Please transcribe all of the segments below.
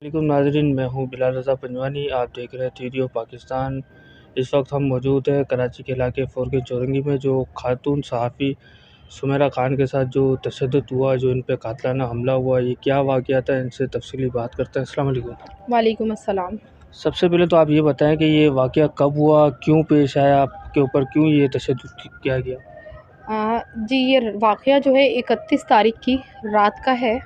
वालेकुम नाज़रीन, मैं हूँ बिलाल रज़ा पंजवानी। आप देख रहे हैं रेडियो पाकिस्तान। इस वक्त हम मौजूद हैं कराची के इलाके फोरके चौरंगी में, जो खातून सहाफ़ी सुमेरा खान के साथ जो तशद्दुद हुआ, जो इन पे कातलाना हमला हुआ, ये क्या वाक़या था, इनसे तफसीली बात करते हैं। अस्सलाम वालेकुम। वालेकुम अस्सलाम। सबसे पहले तो आप ये बताएं कि ये वाक़या कब हुआ, क्यों पेश आया, आपके ऊपर क्यों ये तशद्दुद किया गया? जी, ये वाक़या जो है 31 तारीख़ की रात का है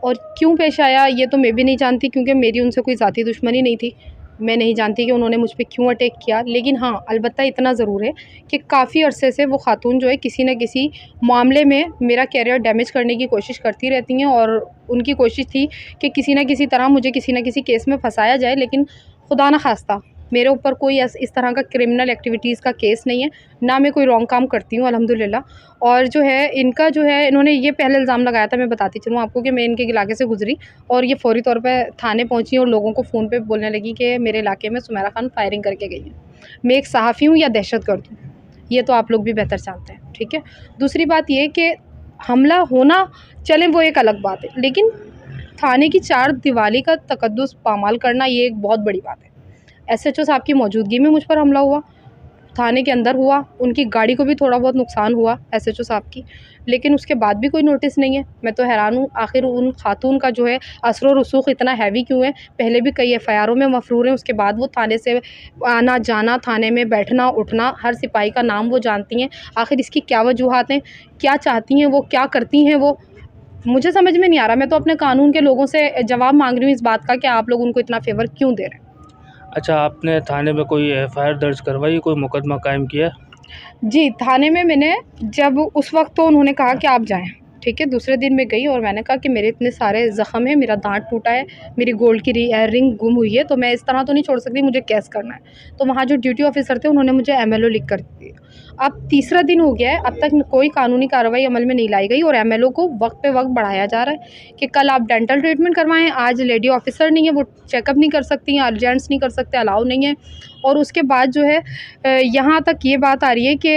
और क्यों पेश आया ये तो मैं भी नहीं जानती, क्योंकि मेरी उनसे कोई ज़ाती दुश्मनी नहीं थी। मैं नहीं जानती कि उन्होंने मुझ पे क्यों अटैक किया। लेकिन हाँ, अलबत्ता इतना ज़रूर है कि काफ़ी अरसे से वो ख़ातून जो है किसी न किसी मामले में मेरा करियर डैमेज करने की कोशिश करती रहती हैं, और उनकी कोशिश थी कि किसी न किसी तरह मुझे किसी न किसी केस में फँसाया जाए। लेकिन खुदा न ख़ास्ता मेरे ऊपर कोई इस तरह का क्रिमिनल एक्टिविटीज़ का केस नहीं है, ना मैं कोई रॉन्ग काम करती हूँ अल्हम्दुलिल्लाह। और जो है इनका जो है, इन्होंने ये पहले इल्ज़ाम लगाया था, मैं बताती चलूँ आपको, कि मैं इनके इलाके से गुज़री और ये फ़ौरी तौर पे थाने पहुँची और लोगों को फ़ोन पे बोलने लगी कि मेरे इलाके में सुमेरा खान फायरिंग करके गई है। मैं एक सहाफ़ी हूँ या दहशतगर्द हूँ, ये तो आप लोग भी बेहतर जानते हैं, ठीक है। दूसरी बात ये कि हमला होना, चलें वो एक अलग बात है, लेकिन थाने की चार दीवारी का तकद्दुस पामाल करना ये एक बहुत बड़ी बात है। एसएचओ साहब की मौजूदगी में मुझ पर हमला हुआ, थाने के अंदर हुआ, उनकी गाड़ी को भी थोड़ा बहुत नुकसान हुआ एसएचओ साहब की, लेकिन उसके बाद भी कोई नोटिस नहीं है। मैं तो हैरान हूँ, आखिर उन खातून का जो है असर व रसूख इतना हैवी क्यों है? पहले भी कई एफआईआरों में मफरूर हैं, उसके बाद वो थाने से आना जाना, थाने में बैठना उठना, हर सिपाही का नाम वो जानती हैं। आखिर इसकी क्या वजूहात हैं? क्या चाहती हैं वो? क्या करती हैं वो? मुझे समझ में नहीं आ रहा। मैं तो अपने कानून के लोगों से जवाब माँग रही हूँ इस बात का कि आप लोग उनको इतना फ़ेवर क्यों दे रहे हैं? अच्छा, आपने थाने में कोई एफ़आईआर दर्ज करवाई, कोई मुकदमा कायम किया? जी, थाने में मैंने, जब उस वक़्त तो उन्होंने कहा कि आप जाएँ, ठीक है। दूसरे दिन मैं गई और मैंने कहा कि मेरे इतने सारे ज़ख्म हैं, मेरा दाँत टूटा है, मेरी गोल्ड की रिंग गुम हुई है, तो मैं इस तरह तो नहीं छोड़ सकती, मुझे केस करना है। तो वहाँ जो ड्यूटी ऑफ़िसर थे उन्होंने मुझे एमएलओ लिख कर दी। अब तीसरा दिन हो गया है, अब तक कोई कानूनी कार्रवाई अमल में नहीं लाई गई और एमएलओ को वक़्त पे वक़्त बढ़ाया जा रहा है कि कल आप डेंटल ट्रीटमेंट करवाएँ, आज लेडी ऑफ़िसर नहीं है, वो चेकअप नहीं कर सकती हैं, अर्जेंट्स नहीं कर सकते, अलाउ नहीं है। और उसके बाद जो है यहाँ तक ये बात आ रही है कि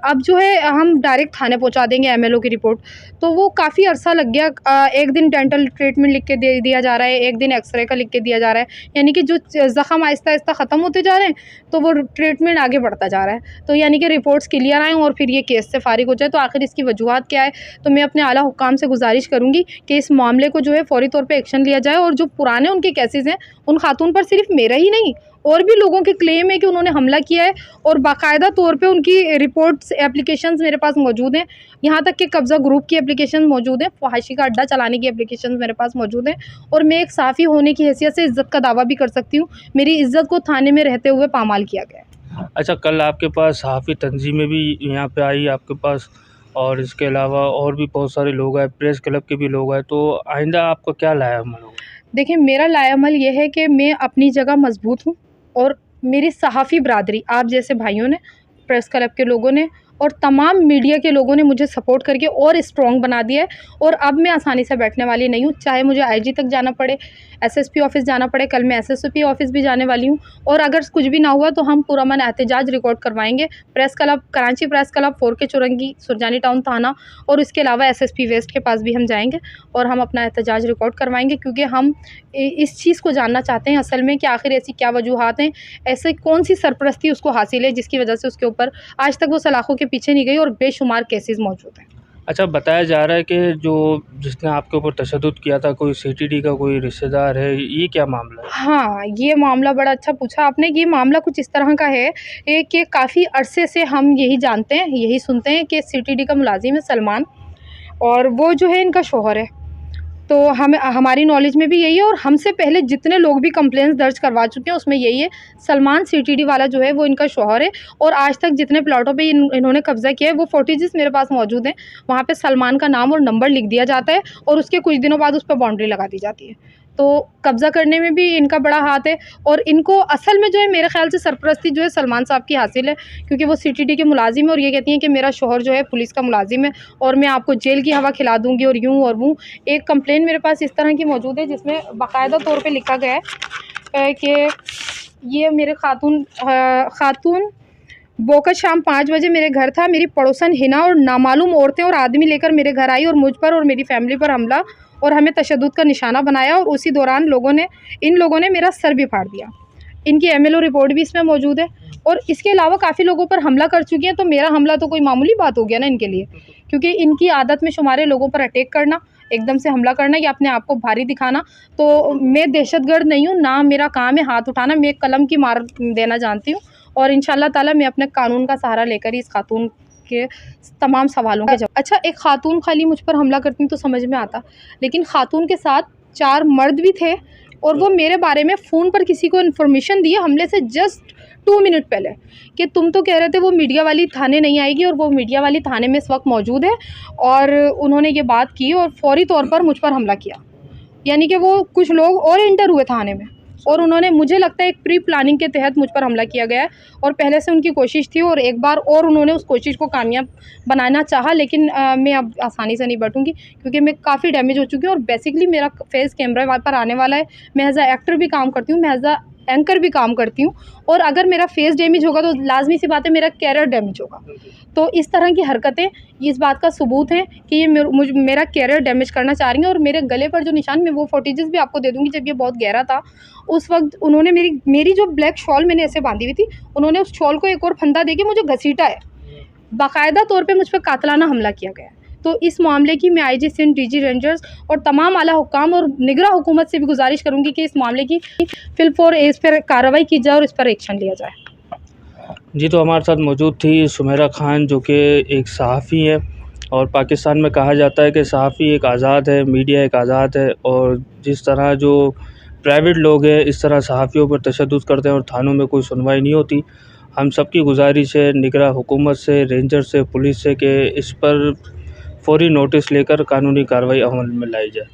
अब जो है हम डायरेक्ट थाने पहुँचा देंगे एमएलओ की रिपोर्ट। तो वो काफ़ी अरसा लग गया। एक दिन डेंटल ट्रीटमेंट लिख के दे दिया जा रहा है, एक दिन एक्सरे का लिख के दिया जा रहा है, यानी कि जो ज़ख़म आहिस्ता-आहिस्ता ख़त्म होते जा रहे हैं, तो वो ट्रीटमेंट आगे बढ़ता जा रहा है। तो यानी कि रिपोर्ट्स क्लियर आएँ और फिर ये केस से फ़ारिग हो जाए, तो आखिर इसकी वजूहात क्या है? तो मैं अपने आला हुक्काम से गुज़ारिश करूँगी कि इस मामले को जो है फ़ौरी तौर पे एक्शन लिया जाए, और जो पुराने उनके केसेज़ हैं, उन खातून पर सिर्फ़ मेरा ही नहीं, और भी लोगों के क्लेम है कि उन्होंने हमला किया है, और बाकायदा तौर पे उनकी रिपोर्ट्स, एप्लीकेशंस मेरे पास मौजूद हैं। यहाँ तक कि कब्ज़ा ग्रुप की एप्लीकेशन मौजूद है, फ़हाशी का अड्डा चलाने की एप्लीकेशंस मेरे पास मौजूद हैं, और मैं एक साफ़ी होने की हैसियत से इज़्ज़त का दावा भी कर सकती हूँ। मेरी इज़्ज़त को थाने में रहते हुए पामाल किया गया है। अच्छा, कल आपके पास सहाफ़ी तंजीमें भी यहाँ पे आई आपके पास, और इसके अलावा और भी बहुत सारे लोग आए, प्रेस क्लब के भी लोग आए, तो आइंदा आपका क्या लाएअमल होगा? देखिए, मेरा लाएअमल ये है कि मैं अपनी जगह मज़बूत हूँ, और मेरी सहाफ़ी बिरादरी, आप जैसे भाइयों ने, प्रेस क्लब के लोगों ने और तमाम मीडिया के लोगों ने मुझे सपोर्ट करके और स्ट्रॉन्ग बना दिया है, और अब मैं आसानी से बैठने वाली नहीं हूँ। चाहे मुझे आईजी तक जाना पड़े, एसएसपी ऑफ़िस जाना पड़े, कल मैं एसएसपी ऑफ़िस भी जाने वाली हूँ, और अगर कुछ भी ना हुआ तो हम पुरअमन एहतजाज रिकॉर्ड करवाएँगे। Press club, Karachi press club, four K Chowrangi, Surjani town थाना, और इसके अलावा एसएसपी वेस्ट के पास भी हम जाएँगे और हम अपना एहतजाज रिकॉर्ड करवाएँगे, क्योंकि हम इस चीज़ को जानना चाहते हैं असल में कि आखिर ऐसी क्या वजूहात हैं, ऐसे कौन-सी सरपरस्ती उसको हासिल है जिसकी वजह से उसके ऊपर आज तक वो सलाखों के पीछे नहीं गई, और बेशुमार केसेज़ मौजूद हैं। अच्छा, बताया जा रहा है कि जिसने आपके ऊपर तशद्दुद किया था, कोई सीटीडी का कोई रिश्तेदार है, ये क्या मामला है? हाँ, ये मामला बड़ा अच्छा पूछा आपने। ये मामला कुछ इस तरह का है कि काफ़ी अरसे से हम यही जानते हैं, यही सुनते हैं कि सीटीडी का मुलाज़िम है सलमान, और वो जो है इनका शौहर है। तो हमारी नॉलेज में भी यही है, और हमसे पहले जितने लोग भी कंप्लेंट्स दर्ज करवा चुके हैं उसमें यही है, सलमान सीटीडी वाला जो है वो इनका शौहर है, और आज तक जितने प्लॉटों पे इन्होंने कब्ज़ा किया है वो फुटेजेस मेरे पास मौजूद हैं। वहाँ पे सलमान का नाम और नंबर लिख दिया जाता है, और उसके कुछ दिनों बाद उस पे बाउंड्री लगा दी जाती है। तो कब्ज़ा करने में भी इनका बड़ा हाथ है, और इनको असल में जो है मेरे ख़्याल से सरपरस्ती जो है सलमान साहब की हासिल है, क्योंकि वो सीटीडी के मुलाज़िम है, और ये कहती हैं कि मेरा शौहर जो है पुलिस का मुलाज़िम है, और मैं आपको जेल की हवा खिला दूँगी, और यूँ और वो। एक कंप्लेंट मेरे पास इस तरह की मौजूद है जिसमें बाकायदा तौर पे लिखा गया है कि ये मेरे खातून बोकर शाम 5 बजे मेरे घर था, मेरी पड़ोसन हिना और नामालूम औरतें और आदमी लेकर मेरे घर आई और मुझ पर और मेरी फैमिली पर हमला और हमें तशद्दुद का निशाना बनाया और उसी दौरान इन लोगों ने मेरा सर भी फाड़ दिया। इनकी एमएलओ रिपोर्ट भी इसमें मौजूद है और इसके अलावा काफ़ी लोगों पर हमला कर चुकी हैं। तो मेरा हमला तो कोई मामूली बात हो गया ना इनके लिए, क्योंकि इनकी आदत में शुमार है लोगों पर अटैक करना, एकदम से हमला करना या अपने आप को भारी दिखाना। तो मैं दहशतगर्द नहीं हूँ, ना मेरा काम है हाथ उठाना। मैं कलम की मार देना जानती हूँ और इंशाल्लाह ताला मैं अपने कानून का सहारा लेकर ही इस खातून के तमाम सवालों के जवाब। अच्छा, एक खातून खाली मुझ पर हमला करती तो समझ में आता, लेकिन खातून के साथ 4 मर्द भी थे और वो मेरे बारे में फ़ोन पर किसी को इन्फॉर्मेशन दी हमले से जस्ट 2 मिनट पहले कि तुम तो कह रहे थे वो मीडिया वाली थाने नहीं आएगी, और वो मीडिया वाली थाने में इस वक्त मौजूद है। और उन्होंने ये बात की और फौरी तौर पर मुझ पर हमला किया। यानी कि वो कुछ लोग और इंटर हुए थाने में और उन्होंने, मुझे लगता है एक प्री प्लानिंग के तहत मुझ पर हमला किया गया है और पहले से उनकी कोशिश थी और एक बार और उन्होंने उस कोशिश को कामयाब बनाना चाहा। लेकिन मैं अब आसानी से नहीं बैठूंगी क्योंकि मैं काफ़ी डैमेज हो चुकी हूँ और बेसिकली मेरा फेस कैमरा पर आने वाला है। मैं एज अ एक्टर भी काम करती हूँ, मैं एज अ एंकर भी काम करती हूँ, और अगर मेरा फेस डैमेज होगा तो लाजमी सी बात है मेरा कैरियर डैमेज होगा। तो इस तरह की हरकतें इस बात का सबूत हैं कि ये मेरा कैरियर डैमेज करना चाह रही हैं। और मेरे गले पर जो निशान, मैं वो फुटेजेस भी आपको दे दूँगी। जब ये बहुत गहरा था उस वक्त उन्होंने मेरी जो ब्लैक शॉल मैंने ऐसे बांधी हुई थी, उन्होंने उस शॉल को एक और फंदा देके मुझे घसीटा है। बाकायदा तौर पे मुझ पर कातलाना हमला किया गया है। तो इस मामले की मैं आईजी सिंध, डीजी रेंजर्स और तमाम आला हुक्काम और निगरां हुकूमत से भी गुजारिश करूंगी कि इस मामले की फिल इस पर कार्रवाई की जाए और इस पर एक्शन लिया जाए। जी, तो हमारे साथ मौजूद थी सुमेरा खान, जो कि एक सहाफ़ी है और पाकिस्तान में कहा जाता है कि सहाफ़ी एक आज़ाद है, मीडिया एक आज़ाद है, और जिस तरह जो प्राइवेट लोग हैं इस तरह सहाफ़ियों पर तशद्दुद करते हैं और थानों में कोई सुनवाई नहीं होती। हम सबकी गुजारिश है निगरां हुकूमत से, रेंजर से, पुलिस से कि इस पर फ़ौरी नोटिस लेकर कानूनी कार्रवाई अमल में लाई जाए।